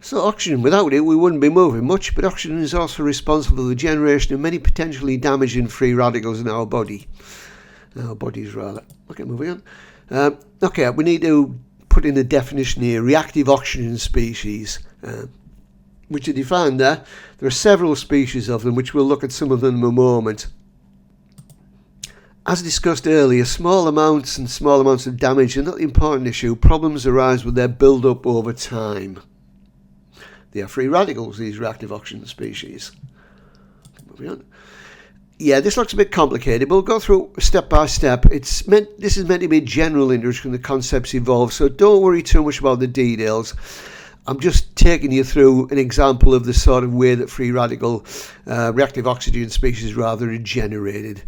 So oxygen, without it we wouldn't be moving much, but oxygen is also responsible for the generation of many potentially damaging free radicals in our bodies rather. Okay, moving on. Okay, we need to put in a definition here: reactive oxygen species, which are defined there. There are several species of them, which we'll look at some of them in a moment. As discussed earlier, small amounts of damage are not the important issue. Problems arise with their build-up over time. They are free radicals, these reactive oxygen species. Moving on. Yeah, this looks a bit complicated, but we'll go through step by step. This is meant to be a general introduction, the concepts involved, so don't worry too much about the details. I'm just taking you through an example of the sort of way that free radical reactive oxygen species rather are generated.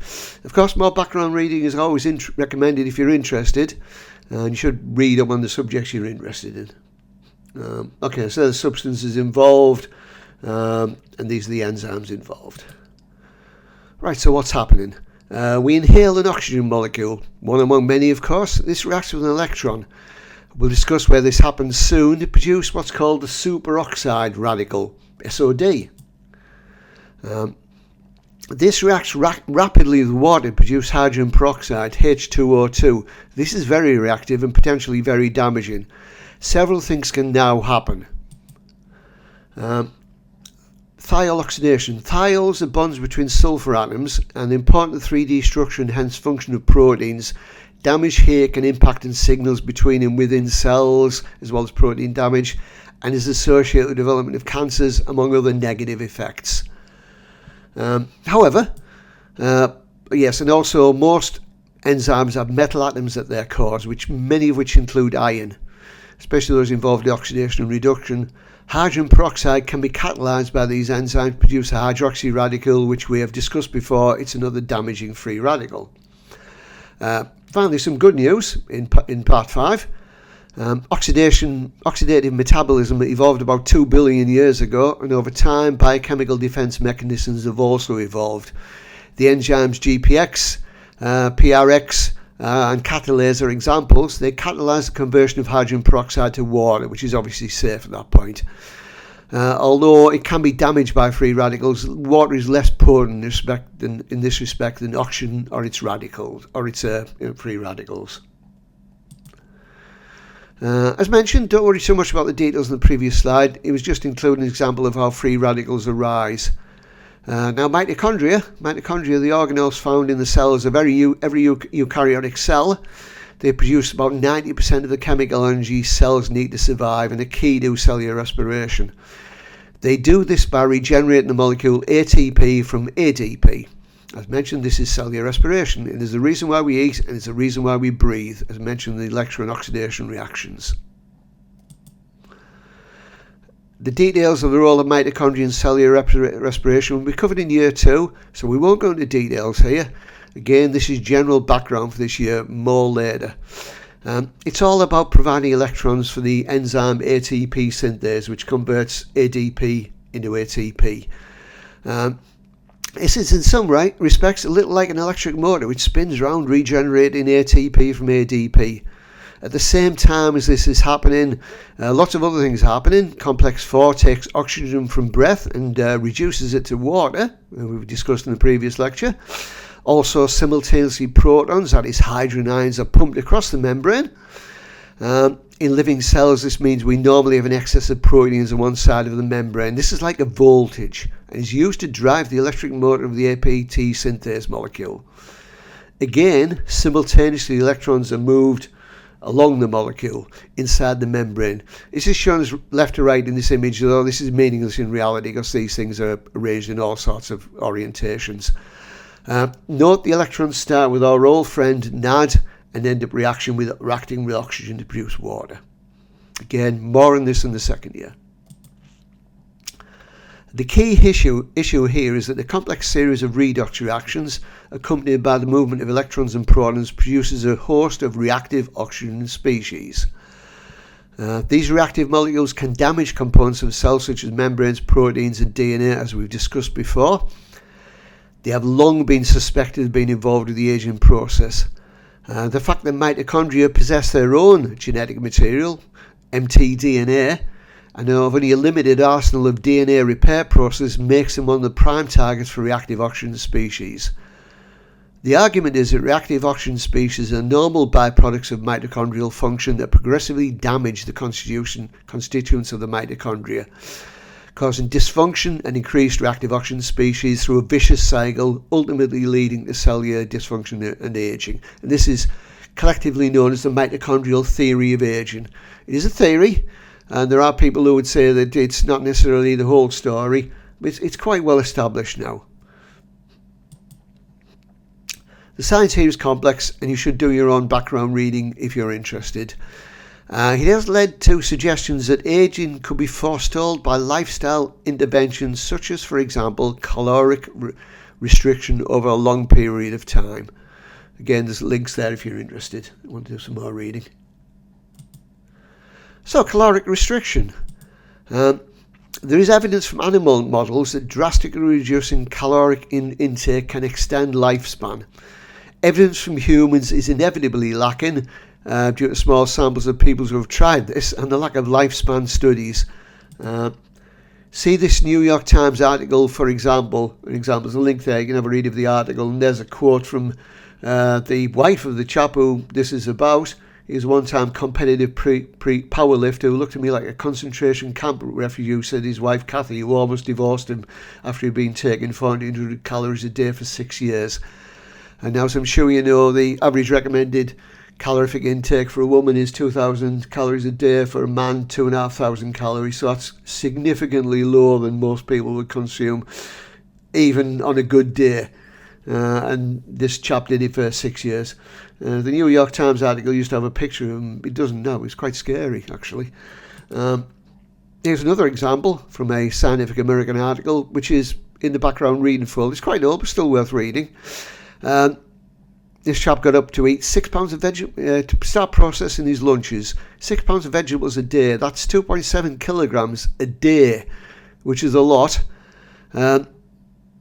Of course, more background reading is always recommended if you're interested, and you should read up on the subjects you're interested in. Okay, so the substances involved, and these are the enzymes involved. Right, so what's happening? We inhale an oxygen molecule, one among many of course. This reacts with an electron. We'll discuss where this happens soon to produce what's called the superoxide radical, SOD. This reacts rapidly with water to produce hydrogen peroxide, H2O2. This is very reactive and potentially very damaging. Several things can now happen. Thiol oxidation. Thiols are bonds between sulfur atoms, and important 3D structure and hence function of proteins. Damage here can impact on signals between and within cells, as well as protein damage, and is associated with the development of cancers, among other negative effects. However, yes, and also most enzymes have metal atoms at their cores, many of which include iron, especially those involved in oxidation and reduction. Hydrogen peroxide can be catalyzed by these enzymes to produce a hydroxy radical, which we have discussed before. It's another damaging free radical. Finally, some good news in part 5. Oxidative metabolism evolved about 2 billion years ago, and over time biochemical defense mechanisms have also evolved. The enzymes GPX, PRX and catalase are examples. They catalyze the conversion of hydrogen peroxide to water, which is obviously safe at that point. Although it can be damaged by free radicals, water is less potent in this respect than oxygen or its radicals, or its free radicals. As mentioned, don't worry too much about the details in the previous slide. It was just including an example of how free radicals arise. Now, mitochondria, the organelles found in the cells of every eukaryotic cell. They produce about 90% of the chemical energy cells need to survive and are key to cellular respiration. They do this by regenerating the molecule ATP from ADP. As mentioned, this is cellular respiration. It is the reason why we eat, and it's the reason why we breathe, as mentioned in the lecture on oxidation reactions. The details of the role of mitochondria in cellular respiration will be covered in year 2, so we won't go into details here. Again, this is general background for this year, more later. It's all about providing electrons for the enzyme ATP synthase, which converts ADP into ATP. This is in some respects a little like an electric motor, which spins around regenerating ATP from ADP. At the same time as this is happening, lots of other things are happening. Complex 4 takes oxygen from breath and reduces it to water, we've discussed in the previous lecture. Also, simultaneously protons, that is hydrogen ions, are pumped across the membrane. In living cells, this means we normally have an excess of proteins on one side of the membrane. This is like a voltage and is used to drive the electric motor of the APT synthase molecule. Again, simultaneously electrons are moved along the molecule inside the membrane. This is shown as left to right in this image, although this is meaningless in reality because these things are arranged in all sorts of orientations. Note the electrons start with our old friend NAD and end up reacting with oxygen to produce water. Again, more on this in the second year. The key issue here is that the complex series of redox reactions, accompanied by the movement of electrons and protons, produces a host of reactive oxygen species. These reactive molecules can damage components of cells such as membranes, proteins and DNA, as we've discussed before. They have long been suspected of being involved with the aging process. The fact that mitochondria possess their own genetic material, mtDNA, and only a limited arsenal of DNA repair processes makes them one of the prime targets for reactive oxygen species. The argument is that reactive oxygen species are normal byproducts of mitochondrial function that progressively damage the constituents of the mitochondria, causing dysfunction and increased reactive oxygen species through a vicious cycle, ultimately leading to cellular dysfunction and aging. And this is collectively known as the mitochondrial theory of aging. It is a theory, and there are people who would say that it's not necessarily the whole story, but it's quite well established now. The science here is complex, and you should do your own background reading if you're interested. It has led to suggestions that aging could be forestalled by lifestyle interventions such as, for example, caloric restriction over a long period of time. Again, there's links there if you're interested. I want to do some more reading. So, caloric restriction. There is evidence from animal models that drastically reducing caloric intake can extend lifespan. Evidence from humans is inevitably lacking due to small samples of people who have tried this and the lack of lifespan studies. See this New York Times article, for example. There's a link there. You can have a read of the article, and there's a quote from the wife of the chap who this is about. He was a one-time competitive powerlifter who looked at me like a concentration camp refugee, said his wife Kathy, who almost divorced him after he'd been taking 400 calories a day for 6 years. And now, as I'm sure you know, the average recommended calorific intake for a woman is 2,000 calories a day, for a man 2,500 calories, so that's significantly lower than most people would consume, even on a good day. And this chap did it for 6 years. The New York Times article used to have a picture of him. It doesn't now. It's quite scary, actually. Here's another example from a Scientific American article, which is in the background reading folder. It's quite old, but still worth reading. This chap got up to eat 6 pounds of vegetables, to start processing his lunches. 6 pounds of vegetables a day. That's 2.7 kilograms a day, which is a lot. The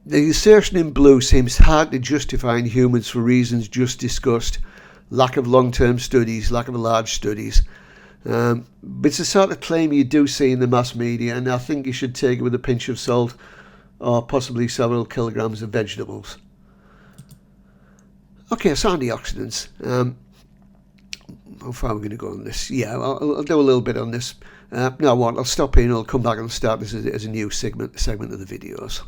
assertion in blue seems hard to justify in humans for reasons just discussed. Lack of long-term studies, lack of large studies. But it's the sort of claim you do see in the mass media, and I think you should take it with a pinch of salt, or possibly several kilograms of vegetables. Okay, so antioxidants. How far are we going to go on this? Yeah, I'll do a little bit on this. No, I won't. I'll stop here and I'll come back and start this as a new segment of the videos.